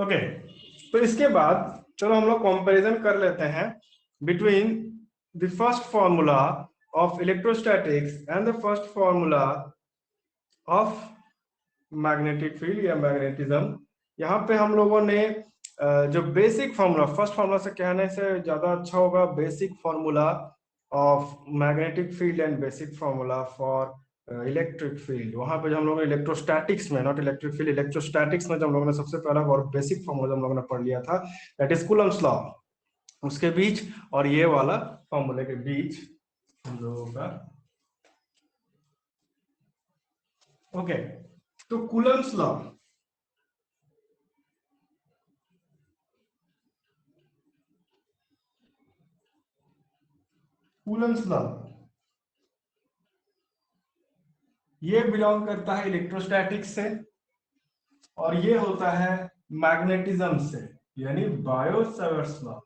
Okay, तो इसके बाद चलो हम लोग कंपैरिजन कर लेते हैं between the first formula of electrostatics and the first formula of magnetic field या मैग्नेटिज्म। यहाँ पे हम लोगों ने जो बेसिक फार्मूला, फर्स्ट फार्मूला से कहने से ज्यादा अच्छा होगा basic formula of magnetic field and basic formula for electric field. वहां पे जो हम लोगों ने इलेक्ट्रोस्टैटिक्स में, नॉट इलेक्ट्रिक फील्ड, इलेक्ट्रोस्टैटिक्स में जो हम लोगों ने सबसे पहला और बेसिक फार्मूला हम लोगों ने पढ़ लिया था, दैट इज कूलम्ब्स लॉ। उसके बीच और ये वाला फार्मूले के बीच हम लोगों का ओके, तो कूलम्ब्स लॉ, कूलम्ब्स लॉ ये बिलोंग करता है इलेक्ट्रोस्टैटिक्स से और ये होता है मैग्नेटिज्म से, यानी बायो-सावर्ट्स लॉ।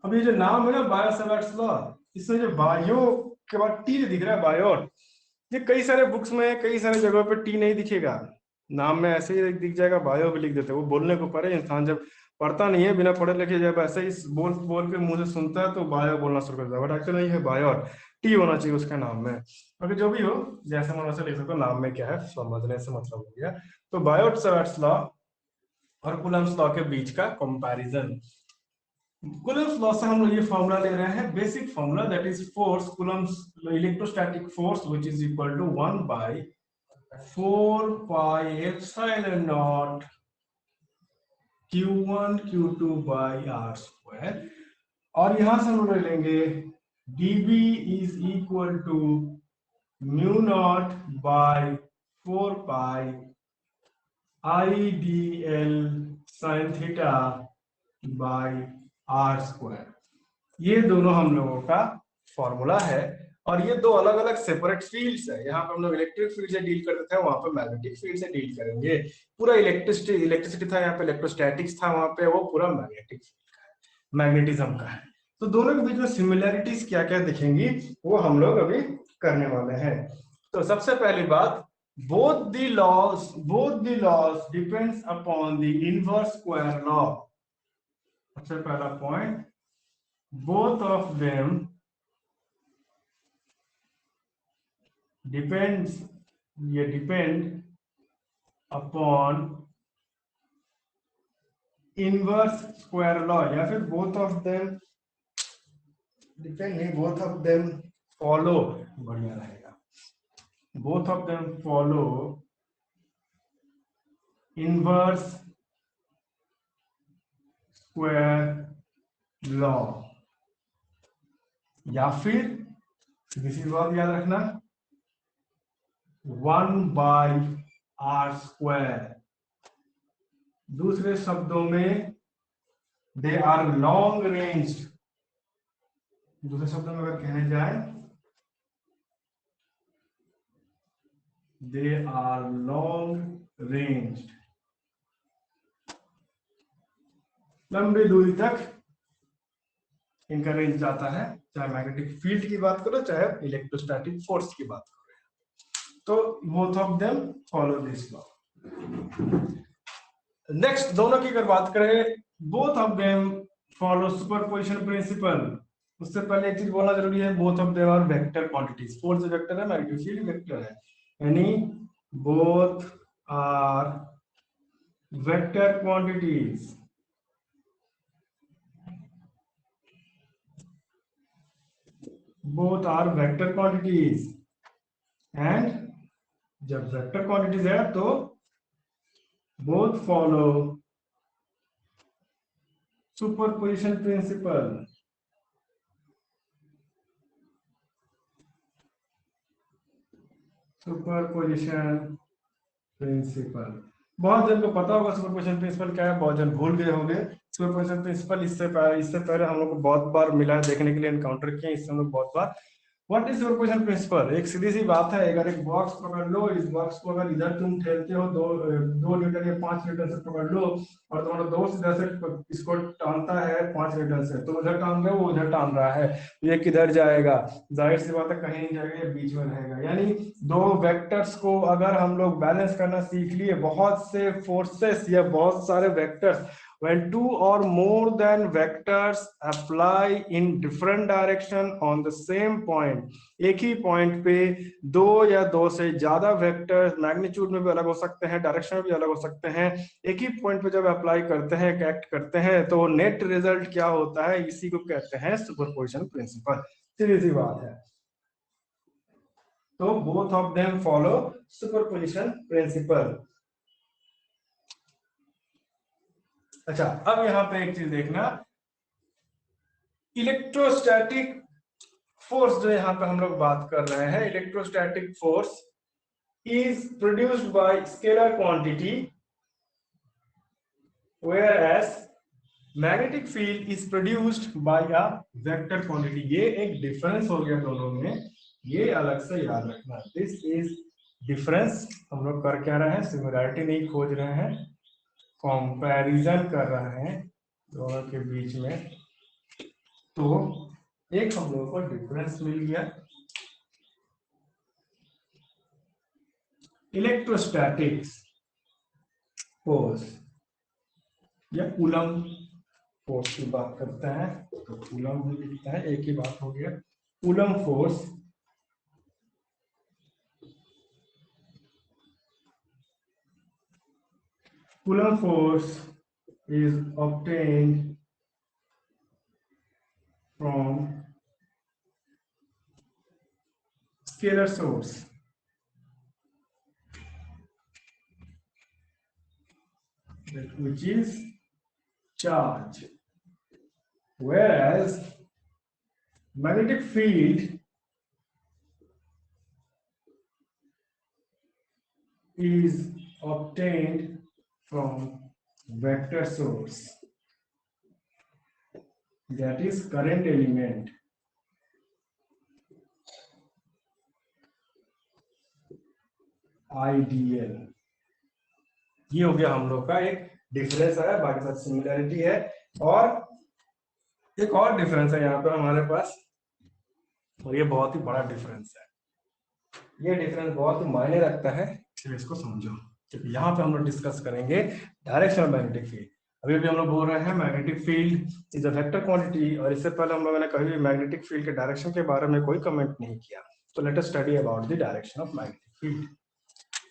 अब ये जो नाम है ना बायो-सावर्ट्स लॉ, इसमें जो बायो के बाद टी दिख रहा है, बायोट, ये कई सारे बुक्स में कई सारे जगहों पे टी नहीं दिखेगा, नाम में ऐसे ही दिख जाएगा, बायो भी लिख देते हैं। वो बोलने को परे इंसान जब पढ़ता नहीं है, बिना पढ़े लिखे जब ऐसे ही बोल बोल के मुंह से सुनता है तो बायो बोलना शुरू कर देता है, बट एक्चुअली नहीं है, बायोट, टी होना चाहिए उसके नाम में। अगर जो भी हो, जैसे मन वैसे लिख सकते हो, नाम में क्या है समझने से मतलब हो गया। तो बायो-सावर्ट्स लॉ और कूलम्ब्स लॉ के बीच का कंपैरिजन। कूलम्ब्स लॉ से हम लोग ये फॉर्मूला ले रहे हैं, basic formula, that is force, Coulomb's electrostatic force which is equal to 1 by 4 pi epsilon naught Q1 Q2 by R square. और यहां से हम लोग लेंगे dB is equal to mu naught by 4 pi IDL sin theta by R square. ये दोनों हम लोगों का फॉर्मूला है और ये दो अलग अलग सेपरेट फील्ड्स है। यहाँ पे हम लोग इलेक्ट्रिक फील्ड से डील करते थे, वहां पे मैग्नेटिक फील्ड से डील करेंगे। पूरा इलेक्ट्रिसिटी था, यहाँ पे इलेक्ट्रोस्टैटिक्स था, वहां पे वो पूरा मैग्नेटिक फील्ड का है, मैग्नेटिज्म का है। तो दोनों के बीच में सिमिलैरिटीज क्या क्या दिखेंगी वो हम लोग अभी करने वाले हैं। तो सबसे पहली बात, both the laws depends upon the inverse square law। सबसे पहला point, both of them depend upon inverse square law, या फिर both of them depend नहीं, both of them follow, बढ़िया रहेगा, both of them follow inverse square law, या फिर किसी बात याद रखना 1 बाय R स्क्वायर। दूसरे शब्दों में दे आर लॉन्ग रेंज, दूसरे शब्दों में अगर कहने जाए दे आर लॉन्ग रेंज, लंबी दूरी तक इनका रेंज जाता है, चाहे मैग्नेटिक फील्ड की बात करो चाहे इलेक्ट्रोस्टैटिक फोर्स की बात करो। तो both of them follow this law. Next, दोनों की अगर बात करें, both of them follow superposition principle. उससे पहले एक चीज बोलना जरूरी है, both of them are vector quantities. Force vector है, मैग्नेटिक फील्ड वेक्टर है, यानी both are vector quantities. Both are vector quantities and जब वेक्टर क्वांटिटीज है तो both follow superposition principle। Superposition principle बहुत जन को पता होगा सुपरपोजिशन प्रिंसिपल क्या है, बहुत जन भूल गए होंगे। सुपरपोजिशन प्रिंसिपल इससे पहले हम लोग को बहुत बार मिला है देखने के लिए, एनकाउंटर किए, इससे हम लोग बहुत बार व्हाट इज सुपरपोजिशन प्रिंसिपल? एक सीधी सी बात है, अगर एक बॉक्स पकड़ लो, इस बॉक्स को अगर इधर तुम ठेलते हो 2 न्यूटन या 5 न्यूटन से पकड़ लो, और तुम्हारा दोस्त इधर से इसको टानता है 5 न्यूटन से, तो उधर टान रहे हो, वो उधर टान रहा है, ये किधर जाएगा? जाहिर सी बात है कहीं नहीं जाएगा, ये बीच में रहेगा। यानी दो वेक्टर्स को अगर हम लोग बैलेंस करना सीख लिए, बहुत से फोर्सेस या बहुत सारे vectors, when two or more than vectors apply in different direction on the same point, एक ही पॉइंट पे दो या दो से ज्यादा वेक्टर्स मैग्नीट्यूड में भी अलग हो सकते हैं, डायरेक्शन में भी अलग हो सकते हैं, एक ही पॉइंट पे जब अप्लाई करते हैं, एक्ट करते हैं, तो नेट रिजल्ट क्या होता है? इसी को कहते हैं सुपरपोजिशन प्रिंसिपल। सीधी सी बात है। तो both of them follow superposition principal. अच्छा, अब यहां पे एक चीज देखना, इलेक्ट्रोस्टैटिक फोर्स जो यहाँ पे हम लोग बात कर रहे हैं, electrostatic force is produced by scalar quantity, whereas magnetic field is produced by a vector quantity. ये एक डिफरेंस हो गया दोनों में, ये अलग से याद रखना। This is difference. हम लोग कर क्या रहे हैं? सिमिलरिटी नहीं खोज रहे हैं, कंपैरिजन कर रहे हैं दोनों के बीच में। तो एक हम लोगों को डिफरेंस मिल गया। इलेक्ट्रोस्टैटिक्स फोर्स या कूलम फोर्स की बात करते हैं, तो कूलम भी लिखता है, एक ही बात हो गया। Coulomb force is obtained from scalar source, which is charge, whereas magnetic field is obtained from vector source, that is current element, IDL। ये हो गया हम लोग का एक डिफरेंस है, बाकी सब सिमिलरिटी है। और एक और डिफरेंस है यहाँ पे हमारे पास, और ये बहुत ही बड़ा डिफरेंस है। ये डिफरेंस बहुत ही मायने रखता है, चलिए इसको समझो। यहाँ पे हम लोग डिस्कस करेंगे डायरेक्शन ऑफ मैग्नेटिक फील्ड। अभी भी हम लोग बोल रहे हैं magnetic field is a vector quantity, और इससे पहले हम लोगों ने कभी भी मैग्नेटिक फील्ड के डायरेक्शन के बारे में कोई कमेंट नहीं किया। तो let us study about the direction of magnetic field.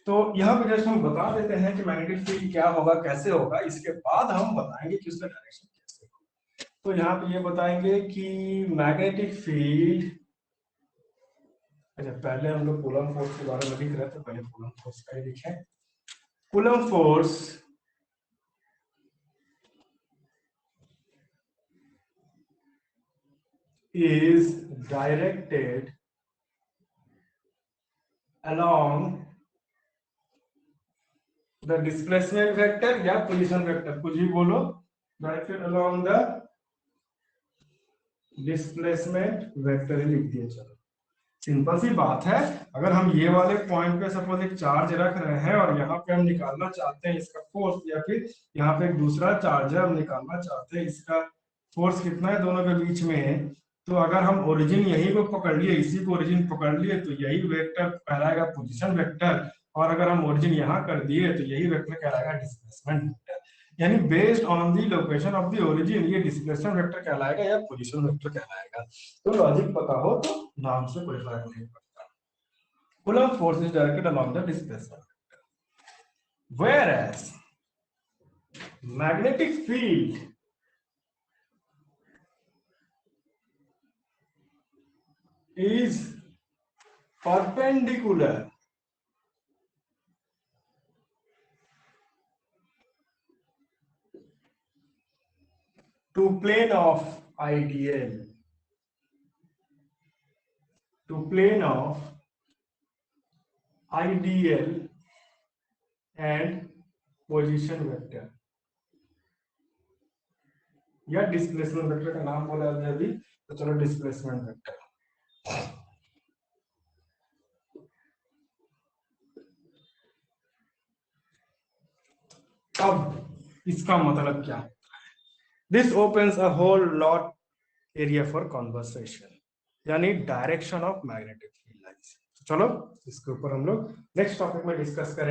तो यहाँ पे जस्ट हम बता देते हैं कि मैग्नेटिक फील्ड क्या होगा, कैसे होगा, इसके बाद हम बताएंगे कि उसका डायरेक्शन कैसे होगा। तो यहाँ पे ये बताएंगे कि मैग्नेटिक फील्ड, अच्छा पहले हम लोग कूलम फोर्स के बारे में लिख रहे थे, पहले कूलम फोर्स का ही लिखें। Coulomb force is directed along the displacement vector या position vector, कुछ भी बोलो, directed along the displacement vector ही लिख दिए। चलो सिंपल सी बात है। अगर हम ये वाले पॉइंट पे सपोज एक चार्ज रख रहे हैं और यहाँ पे हम निकालना चाहते हैं इसका फोर्स, या फिर यहाँ पे एक दूसरा चार्ज है, हम निकालना चाहते हैं इसका फोर्स कितना है दोनों के बीच में, तो अगर हम ओरिजिन यही को पकड़ लिए, इसी को ओरिजिन पकड़ लिए, तो यही वेक्टर कहलाएगा पोजीशन वेक्टर, और अगर हम ओरिजिन यहाँ कर दिए तो यही वेक्टर कहलाएगा डिस्प्लेसमेंट वेक्टर। यानी based on the location of the origin ये डिस्प्लेसमेंट वेक्टर कहलाएगा या पोजीशन वेक्टर कहलाएगा। तो लॉजिक पता हो तो नाम से कोई फर्क नहीं पड़ता। Coulomb force is directed along the displacement vector, whereas magnetic field is perpendicular to plane of IDL, to plane of IDL and position vector, या डिस्प्लेसमेंट वेक्टर का नाम बोला अभी, तो चलो डिस्प्लेसमेंट वेक्टर। अब इसका मतलब क्या? This opens a whole lot area for conversation, यानी direction of magnetic field lines. चलो इसके ऊपर हम लोग नेक्स्ट टॉपिक में डिस्कस करेंगे।